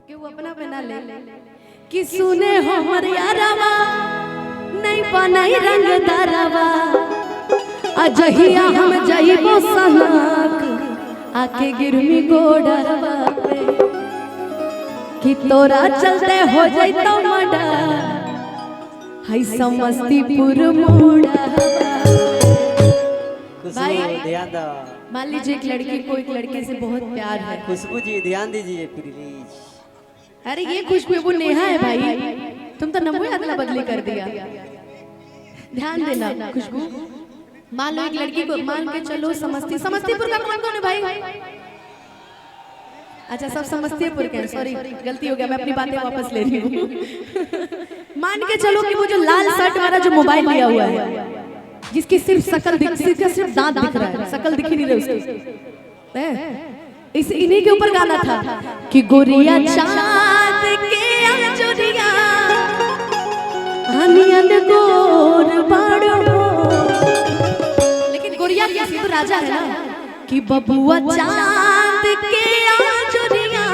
कि वो अपना बना ले कि सुने हो मरियारावा नहीं बनाई रंग दारावा अजहिया हम जइबो सनक आके गिरमी गोड़वा पे कि तोरा चलते हो जइतो मडा हई समस्तीपुर मोड़ा भाई ध्यान दो। मान लीजिए एक लड़की को एक लड़के से बहुत प्यार है। खुशबू जी ध्यान दीजिए प्लीज। अरे ये खुशबू नेहा है भाई, तुम तो नमो अदला बदली कर दिया। ध्यान देना खुशबू, मान लो एक लड़की को मान के चलो समस्तीपुर का कौन कौन है भाई? अच्छा सब समस्तीपुर के, सॉरी गलती हो गया, मैं अपनी बातें वापस ले रही हूँ। मान के चलो कि वो जो लाल शर्ट वाला जो मोबाइल लिया हुआ है, जिसकी सिर्फ शकल सिर्फ दांत दिख रहा है, शकल दिख ही नहीं रही उसकी, इस इन्हीं के ऊपर गाना था कि गोरिया चांद के अंजुरिया हनियन गोर बाड़ो, लेकिन गोरिया किसी तो राजा है ना कि बबुआ चांद के अंजुरिया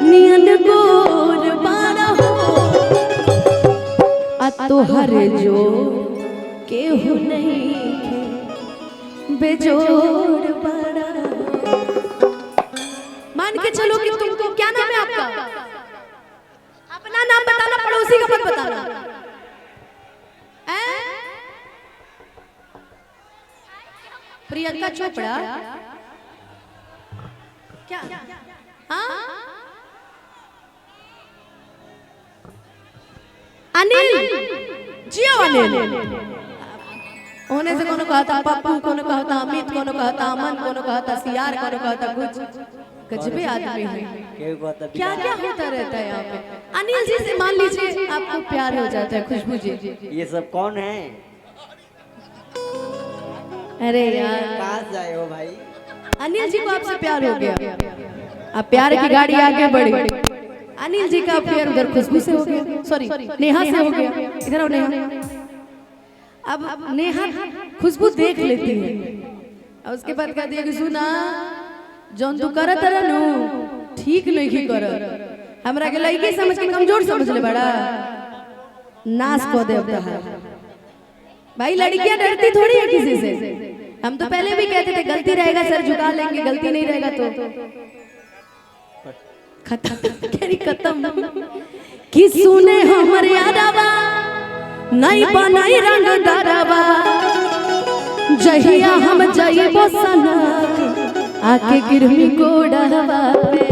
नियन गोर बाड़ो आ तोहर जो केहू नहीं बेजोड़ बड़ा। मान के चलो कि तुमको क्या नाम है आपका? अपना नाम बताना, पड़ोसी का मत बताना। प्रियंका चोपड़ा क्या? हाँ अनिल जियो अनिल होने से कोनो कहा था पप्पू, कोनो कहा था अमित, कोनो कहा था अमन, कोनो कहा था सियार, कोनो कहा था कुछ गजबे आदमी है। क्या क्या होता रहता है यहाँ पे। अनिल जी से मान लीजिए आपको प्यार हो जाता है खुशबू जी। ये सब कौन है? अरे यार कहाँ जाए हो भाई? अनिल जी को आपसे प्यार हो गया, अब प्यार की गाड़ी आगे बढ़ी। अनिल जी का प्यार उधर खुशबू से हो गया, सॉरी नेहा से हो गया। इधर आओ नेहा। अब नेहा खुशबू देख लेती है और उसके बाद कहती है कि सुना जौन तू करत रहनु ठीक नहीं की कर, हमरा के लड़की समझ के कमजोर समझ ले बड़ा, नाश को दे है भाई। लड़कियां डरती थोड़ी है किसी से। हम तो पहले भी कहते थे गलती रहेगा सर झुका लेंगे, गलती नहीं रहेगा तो खत्म। कि सुने हमर यादवा नहीं बनाई रंग दारवा जहिया हम जइबो सनक आके गिरमी गोड़वा पे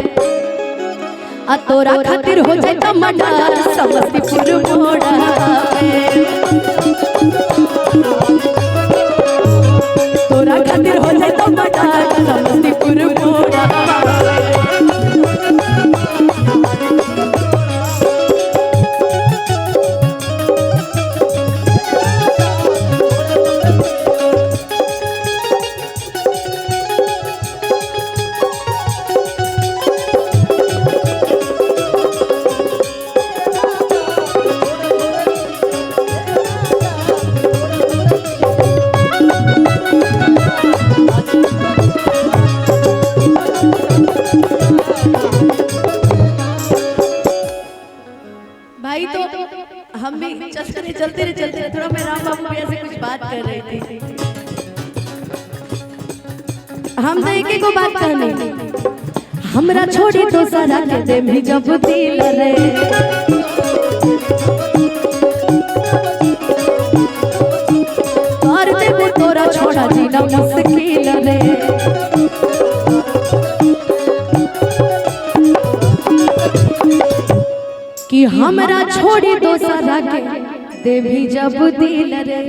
आ तोरा खातिर हो जाए तो मडर समस्तीपुर मोड़ा पे, तोरा खातिर हो जाए तो मडर समस्तीपुर मोड़ा पे। भाई तो हम भी चलते रहे थोड़ा मैं राम बाबू भैया से कुछ बात कर रही थी। हम तो एक को बात करनी, हमरा छोड़ी तो सारा के दे भी जब दिल रे और दे तोरा छोड़ा जीना मुश्किल रे। कि हमरा छोड़ी दोसरा के देवी जब दिल रे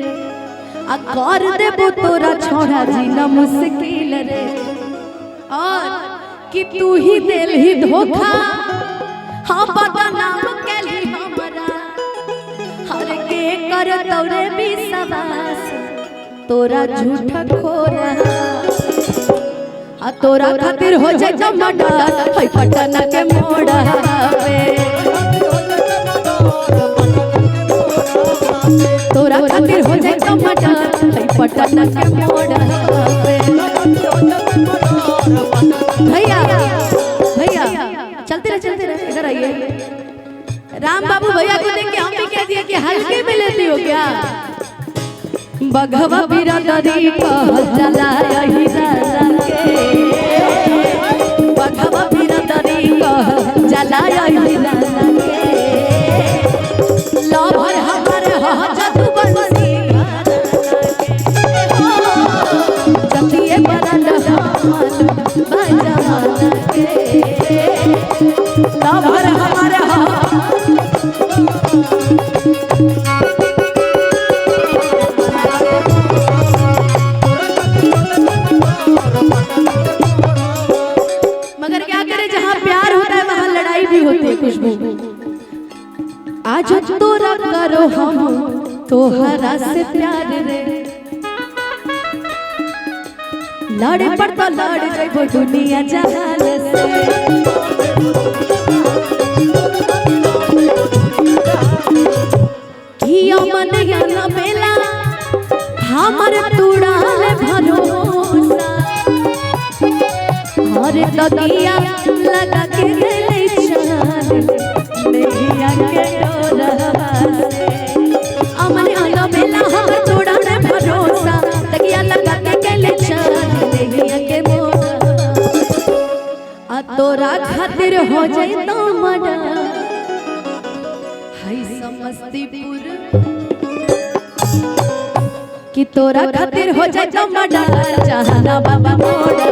आ कर देबो तोरा छोड़ा जीना मुश्किल रे। और कि तू ही दिल ही धोखा हाँ बदनाम कैली हमरा हर के कर तोरे विश्वास तोरा झूठा खोरा आ तोरा खातिर हो जाए तो मर्डर हई पटना के मोड़ा पे, तोरा खातिर हो जाए तो मर्डर हई पटना के मोड़ा पे। भैया भैया चलते रहे, इधर आइए। राम बाबू भैया को देख के हम भी कह दिए कि हल्के में लेती हो क्या? बघवा बिरादरी कहल जाला यही राजा के, बघवा बिरादरी कहल जाला यही राजा के। लवर हमारे हो जादू बंसी चलिए बरंड हमर बजवाना के। लवर हमारे हो खुशबू। आज तोरा करो हम तोहरा से प्यार रे, लड़े पर तो लड़ जाइबो दुनिया जहान से। किया मन याना बेला हमर तुड़ाल भरोसा, हर तकिया लगा के तोरा खातिर हो जाए तो मना हाय समस्तीपुर कि तोरा खातिर हो जाए तो मना जहाना बाबा मोड़ा।